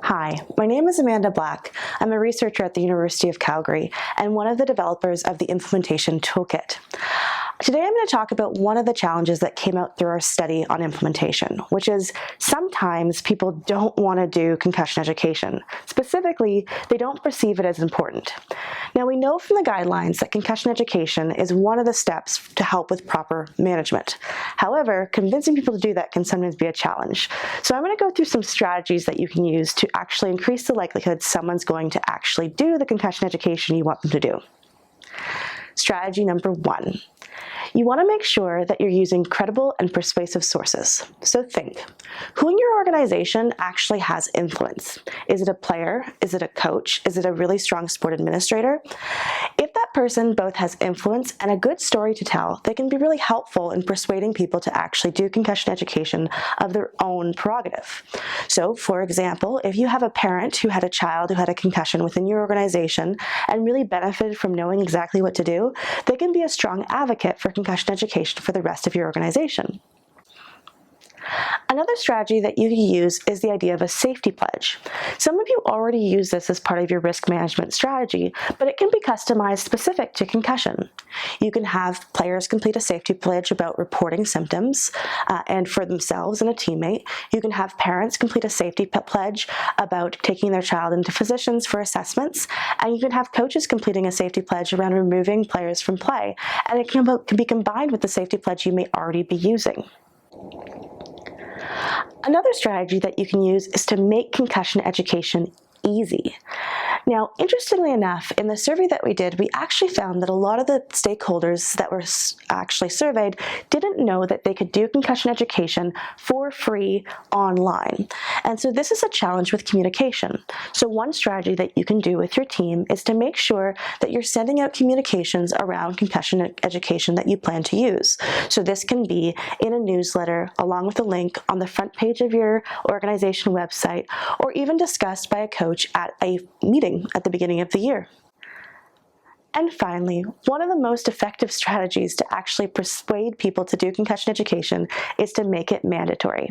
Hi, my name is Amanda Black. I'm a researcher at the University of Calgary and one of the developers of the Implementation Toolkit. Today I'm going to talk about one of the challenges that came out through our study on implementation, which is sometimes people don't want to do concussion education. Specifically, they don't perceive it as important. Now we know from the guidelines that concussion education is one of the steps to help with proper management. However, convincing people to do that can sometimes be a challenge. So I'm going to go through some strategies that you can use to actually increase the likelihood someone's going to actually do the concussion education you want them to do. Strategy number 1. You want to make sure that you're using credible and persuasive sources. So think, who in your organization actually has influence? Is it a player? Is it a coach? Is it a really strong sport administrator? If that person both has influence and a good story to tell, they can be really helpful in persuading people to actually do concussion education of their own prerogative. So, for example, if you have a parent who had a child who had a concussion within your organization and really benefited from knowing exactly what to do, they can be a strong advocate for concussion education for the rest of your organization. Another strategy that you can use is the idea of a safety pledge. Some of you already use this as part of your risk management strategy, but it can be customized specific to concussion. You can have players complete a safety pledge about reporting symptoms and for themselves and a teammate. You can have parents complete a safety pledge about taking their child into physicians for assessments, and you can have coaches completing a safety pledge around removing players from play, and it can be combined with the safety pledge you may already be using. Another strategy that you can use is to make concussion education easy. Now, interestingly enough, in the survey that we did, we actually found that a lot of the stakeholders that were actually surveyed didn't know that they could do concussion education for free online. And so this is a challenge with communication. So one strategy that you can do with your team is to make sure that you're sending out communications around concussion education that you plan to use. So this can be in a newsletter, along with a link on the front page of your organization website, or even discussed by a coach at a meeting at the beginning of the year. And finally, one of the most effective strategies to actually persuade people to do concussion education is to make it mandatory.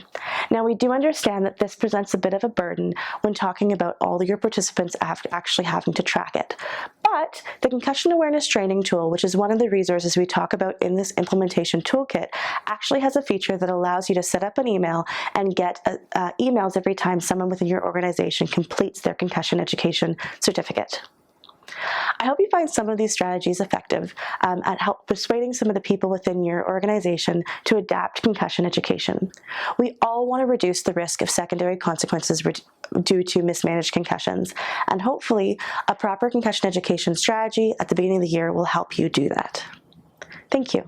Now, we do understand that this presents a bit of a burden when talking about all of your participants actually having to track it. But the Concussion Awareness Training Tool, which is one of the resources we talk about in this implementation toolkit, actually has a feature that allows you to set up an email and get emails every time someone within your organization completes their concussion education certificate. I hope you find some of these strategies effective at help persuading some of the people within your organization to adapt concussion education. We all want to reduce the risk of secondary consequences due to mismanaged concussions, and hopefully a proper concussion education strategy at the beginning of the year will help you do that. Thank you.